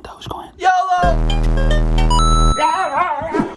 Dogecoin. YOLO!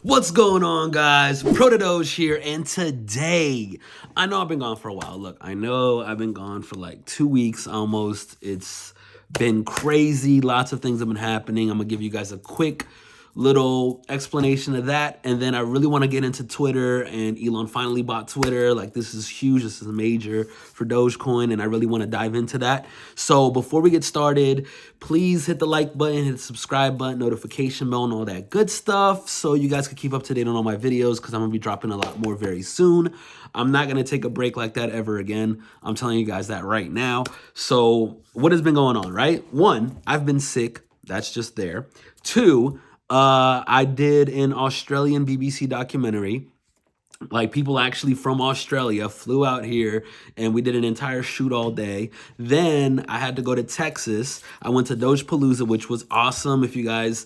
What's going on, guys? Doge here, and today, I know I've been gone for a while. Look, I know I've been gone for like 2 weeks almost. It's been crazy. Lots of things have been happening. I'm gonna give you guys a quick little explanation of that, and then I really want to get into Twitter, and Elon finally bought Twitter. Like, this is huge. This is major for Dogecoin, and I really want to dive into that. So before we get started, please hit the like button, hit the subscribe button, notification bell, and all that good stuff, so you guys can keep up to date on all my videos, because I'm gonna be dropping a lot more very soon. I'm not gonna take a break like that ever again. I'm telling you guys that right now. So what has been going on, right? One, I've been sick. That's just there. Two, I did an Australian BBC documentary. Like, people actually from Australia flew out here, and we did an entire shoot all day. Then I had to go to Texas. I went to Dogepalooza, which was awesome. If you guys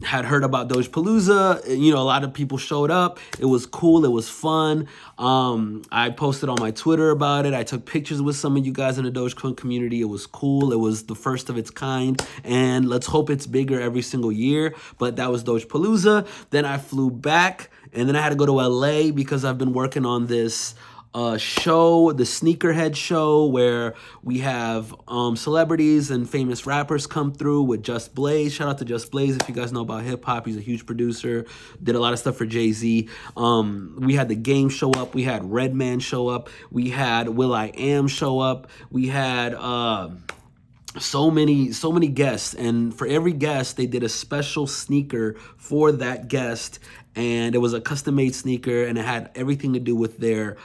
had heard about Dogepalooza, you know, a lot of people showed up. It was cool. It was fun. I posted on my Twitter about it. I took pictures with some of you guys in the Dogecoin community. It was cool. It was the first of its kind, and let's hope it's bigger every single year. But that was Dogepalooza. Then I flew back, and then I had to go to LA because I've been working on this show, the Sneakerhead show, where we have celebrities and famous rappers come through with Just Blaze. Shout out to Just Blaze. If you guys know about hip hop, he's a huge producer, did a lot of stuff for Jay-Z. We had The Game show up. We had Redman show up. We had Will I Am show up. We had so many guests, and for every guest they did a special sneaker for that guest, and it was a custom-made sneaker, and it had everything to do with their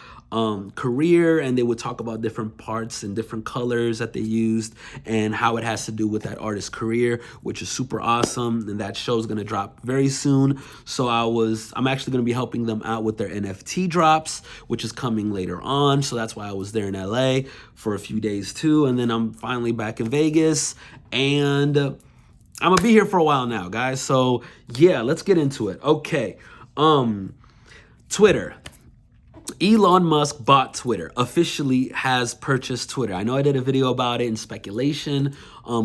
career, and they would talk about different parts and different colors that they used and how it has to do with that artist's career, which is super awesome. And that show is going to drop very soon. So I'm actually going to be helping them out with their NFT drops, which is coming later on. So that's why I was there in LA for a few days too. And then I'm finally back in Vegas, and I'm gonna be here for a while now, guys. So yeah, let's get into it. Okay. Twitter. Elon Musk bought Twitter, officially has purchased Twitter. I know I did a video about it in speculation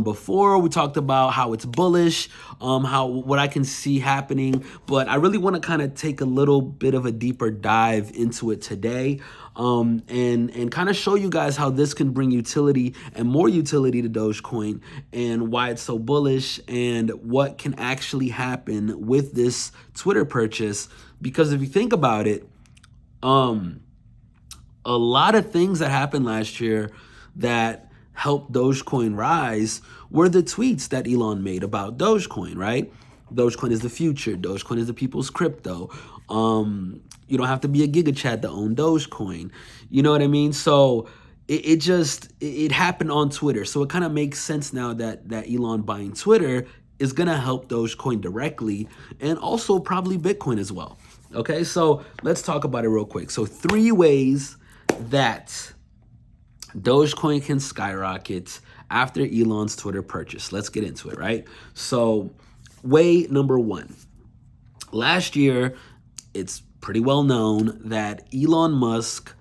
before. We talked about how it's bullish, what I can see happening, but I really want to kind of take a little bit of a deeper dive into it today, and kind of show you guys how this can bring utility and more utility to Dogecoin, and why it's so bullish, and what can actually happen with this Twitter purchase. Because if you think about it, a lot of things that happened last year that helped Dogecoin rise were the tweets that Elon made about Dogecoin, right? Dogecoin is the future. Dogecoin is the people's crypto. You don't have to be a gigachad to own Dogecoin. You know what I mean? So it happened on Twitter. So it kind of makes sense now that Elon buying Twitter is going to help Dogecoin directly, and also probably Bitcoin as well. Okay, so let's talk about it real quick. So 3 ways that Dogecoin can skyrocket after Elon's Twitter purchase. Let's get into it, right? So way number 1. Last year, it's pretty well known that Elon Musk,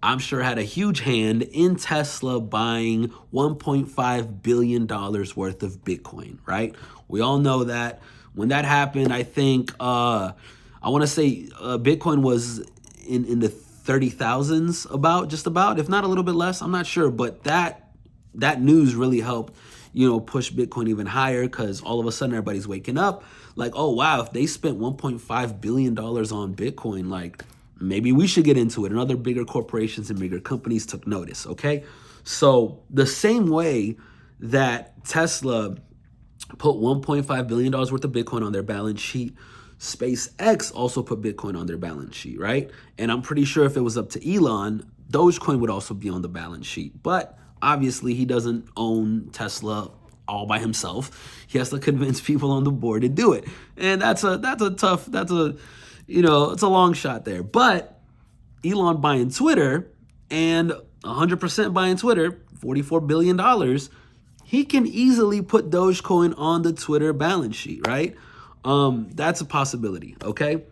I'm sure, had a huge hand in Tesla buying $1.5 billion worth of Bitcoin, right? We all know that. When that happened, I think, I want to say Bitcoin was in the 30,000s, just about, if not a little bit less. I'm not sure, but that news really helped, push Bitcoin even higher, because all of a sudden everybody's waking up like, oh wow, if they spent $1.5 billion on Bitcoin, like, maybe we should get into it. And other bigger corporations and bigger companies took notice. Okay, so the same way that Tesla put $1.5 billion worth of Bitcoin on their balance sheet, SpaceX also put Bitcoin on their balance sheet, right? And I'm pretty sure if it was up to Elon, Dogecoin would also be on the balance sheet. But obviously he doesn't own Tesla all by himself. He has to convince people on the board to do it. And it's a long shot there. But Elon buying Twitter, and 100% buying Twitter, $44 billion, he can easily put Dogecoin on the Twitter balance sheet, right? That's a possibility, okay?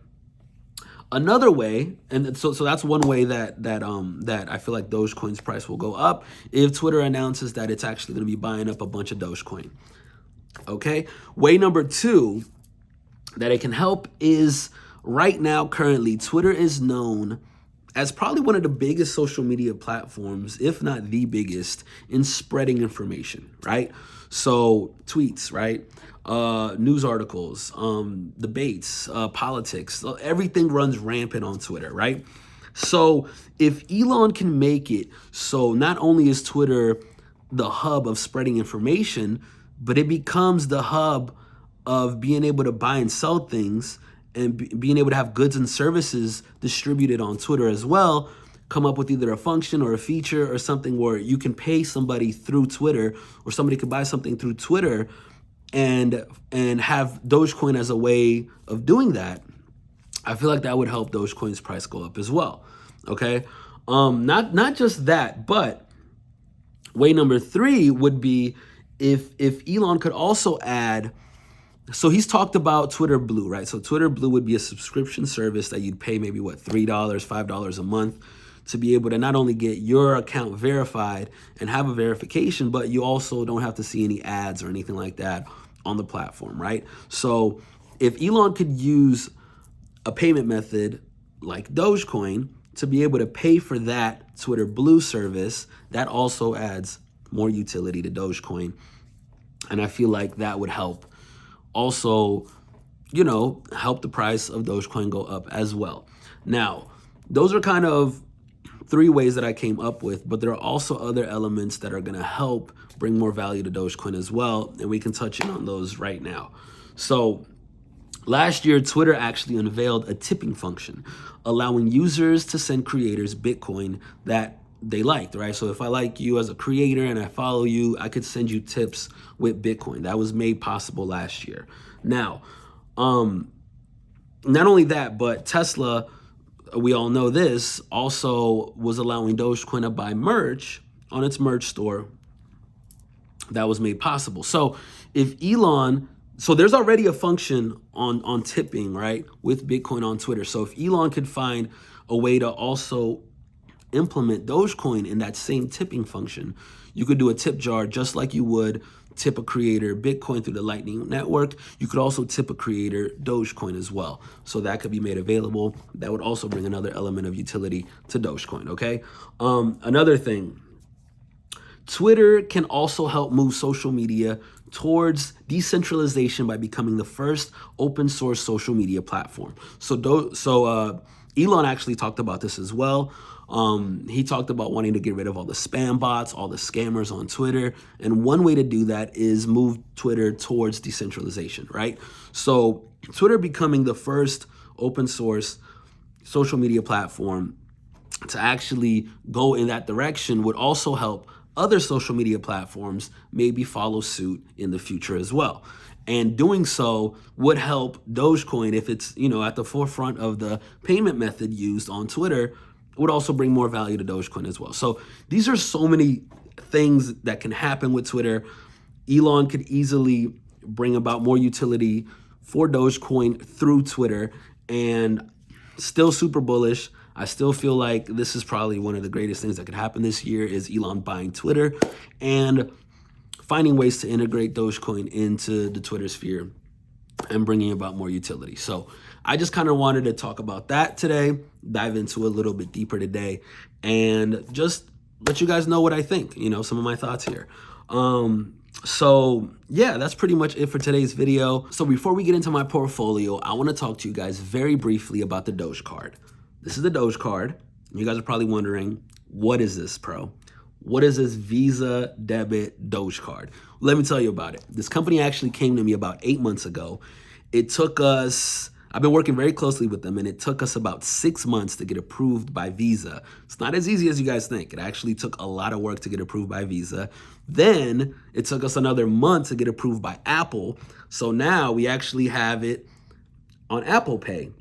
Another way, and so that's one way that I feel like Dogecoin's price will go up, if Twitter announces that it's actually going to be buying up a bunch of Dogecoin. Okay. Way number two that it can help is right now, currently, Twitter is known as probably one of the biggest social media platforms, if not the biggest, in spreading information, right? So tweets, right? News articles, debates, politics, everything runs rampant on Twitter, right? So if Elon can make it so not only is Twitter the hub of spreading information, but it becomes the hub of being able to buy and sell things and being able to have goods and services distributed on Twitter as well, come up with either a function or a feature or something where you can pay somebody through Twitter, or somebody could buy something through Twitter and have Dogecoin as a way of doing that. I feel like that would help Dogecoin's price go up as well. Okay. Not just that, but way number three would be if Elon could also add, so he's talked about Twitter Blue, right? So Twitter Blue would be a subscription service that you'd pay maybe what, $3, $5 a month to be able to not only get your account verified and have a verification, but you also don't have to see any ads or anything like that on the platform, right? So if Elon could use a payment method like Dogecoin to be able to pay for that Twitter Blue service, that also adds more utility to Dogecoin. And I feel like that would help also, help the price of Dogecoin go up as well. Now, those are kind of three ways that I came up with, but there are also other elements that are going to help bring more value to Dogecoin as well, and we can touch in on those right now. So last year, Twitter actually unveiled a tipping function, allowing users to send creators Bitcoin that they liked, right? So if I like you as a creator and I follow you, I could send you tips with Bitcoin. That was made possible last year. Now, not only that, but Tesla, we all know this, also was allowing Dogecoin to buy merch on its merch store. That was made possible. So if Elon, so there's already a function on tipping, right, with Bitcoin on Twitter. So if Elon could find a way to also implement Dogecoin in that same tipping function, you could do a tip jar just like you would tip a creator Bitcoin through the Lightning Network. You could also tip a creator Dogecoin as well. So that could be made available. That would also bring another element of utility to Dogecoin, okay? Another thing, Twitter can also help move social media towards decentralization by becoming the first open source social media platform. So Elon actually talked about this as well. He talked about wanting to get rid of all the spam bots, all the scammers on Twitter. And one way to do that is move Twitter towards decentralization, right? So Twitter becoming the first open source social media platform to actually go in that direction would also help other social media platforms maybe follow suit in the future as well. And doing so would help Dogecoin, if it's, at the forefront of the payment method used on Twitter, would also bring more value to Dogecoin as well. So these are so many things that can happen with Twitter. Elon could easily bring about more utility for Dogecoin through Twitter, and still super bullish. I still feel like this is probably one of the greatest things that could happen this year is Elon buying Twitter and finding ways to integrate Dogecoin into the Twitter sphere and bringing about more utility. So I just kind of wanted to talk about that today, dive into a little bit deeper today, and just let you guys know what I think, some of my thoughts here. So yeah, that's pretty much it for today's video. So before we get into my portfolio, I want to talk to you guys very briefly about the Doge Card. This is the Doge Card. You guys are probably wondering, what is this, Pro? What is this Visa debit Doge Card? Let me tell you about it. This company actually came to me about 8 months ago. It took us, I've been working very closely with them, and it took us about 6 months to get approved by Visa. It's not as easy as you guys think. It actually took a lot of work to get approved by Visa. Then it took us another month to get approved by Apple. So now we actually have it on Apple Pay.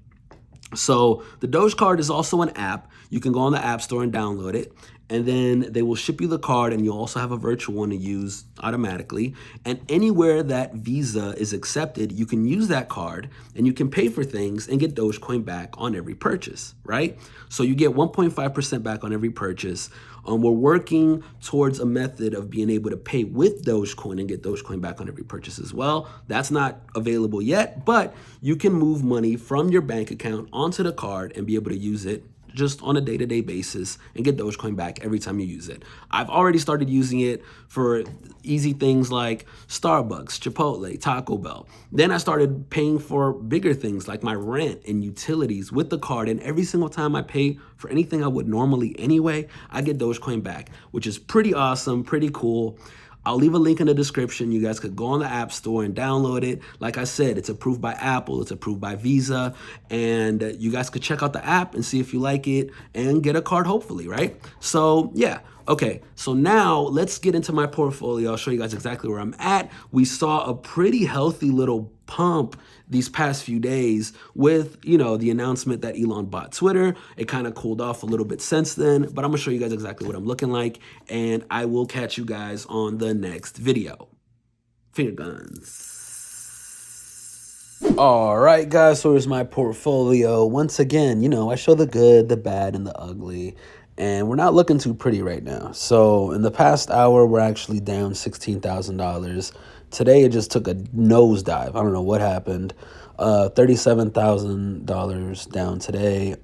So the Doge Card is also an app. You can go on the App Store and download it. and then they will ship you the card, and you'll also have a virtual one to use automatically. And anywhere that Visa is accepted, you can use that card and you can pay for things and get Dogecoin back on every purchase, right? So you get 1.5% back on every purchase. We're working towards a method of being able to pay with Dogecoin and get Dogecoin back on every purchase as well. That's not available yet, but you can move money from your bank account onto the card and be able to use it just on a day-to-day basis and get Dogecoin back every time you use it. I've already started using it for easy things like Starbucks, Chipotle, Taco Bell. Then I started paying for bigger things like my rent and utilities with the card. And every single time I pay for anything I would normally anyway, I get Dogecoin back, which is pretty awesome, pretty cool. I'll leave a link in the description. You guys could go on the App Store and download it. Like I said, it's approved by Apple, it's approved by Visa, and you guys could check out the app and see if you like it and get a card, hopefully, right? So yeah. Okay, so now let's get into my portfolio. I'll show you guys exactly where I'm at. We saw a pretty healthy little pump these past few days with, the announcement that Elon bought Twitter. It kind of cooled off a little bit since then, but I'm gonna show you guys exactly what I'm looking like, and I will catch you guys on the next video. Finger guns. All right, guys, so here's my portfolio. Once again, I show the good, the bad, and the ugly. And we're not looking too pretty right now. So in the past hour, we're actually down $16,000. Today, it just took a nosedive. I don't know what happened. $37,000 down today.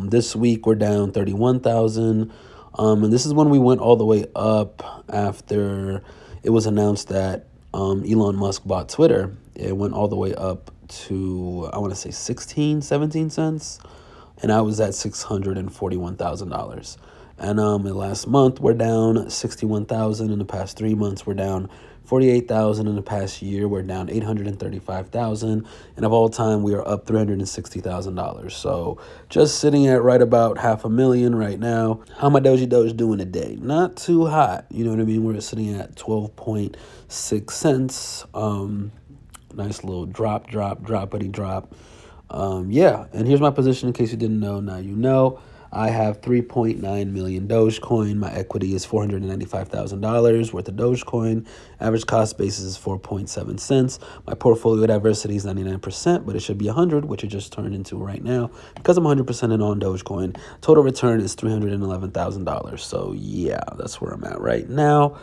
This week, we're down $31,000. And this is when we went all the way up after it was announced that Elon Musk bought Twitter. It went all the way up to, I want to say 17 cents. And I was at $641,000. And in the last month, we're down 61,000. In the past 3 months, we're down 48,000. In the past year, we're down 835,000. And of all time, we are up $360,000. So just sitting at right about $500,000 right now. How my Doge doing today? Not too hot. You know what I mean? We're sitting at 12.6 cents. Nice little droppity drop. Yeah, and here's my position in case you didn't know. Now you know. I have 3.9 million Dogecoin. My equity is $495,000 worth of Dogecoin. Average cost basis is 4.7 cents. My portfolio diversity is 99%, but it should be 100, which it just turned into right now because I'm 100% in on Dogecoin. Total return is $311,000. So yeah, that's where I'm at right now.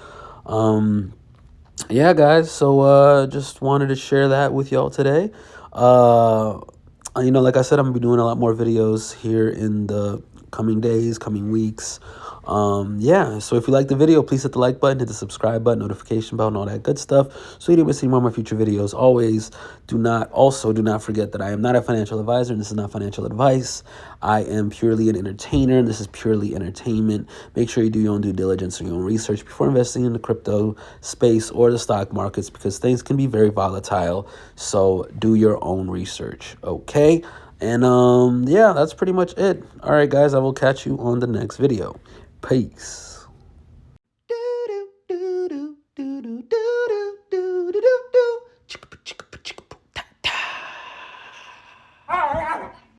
Yeah, guys. So just wanted to share that with y'all today. Like I said, I'm going to be doing a lot more videos here in the coming days, coming weeks. Yeah, so if you like the video, please hit the like button, hit the subscribe button, notification bell, and all that good stuff so you don't miss any more of my future videos. Always do not forget that I am not a financial advisor and this is not financial advice. I am purely an entertainer and this is purely entertainment. Make sure you do your own due diligence or your own research before investing in the crypto space or the stock markets because things can be very volatile. So do your own research, okay? And yeah, that's pretty much it. All right, guys, I will catch you on the next video. Peace.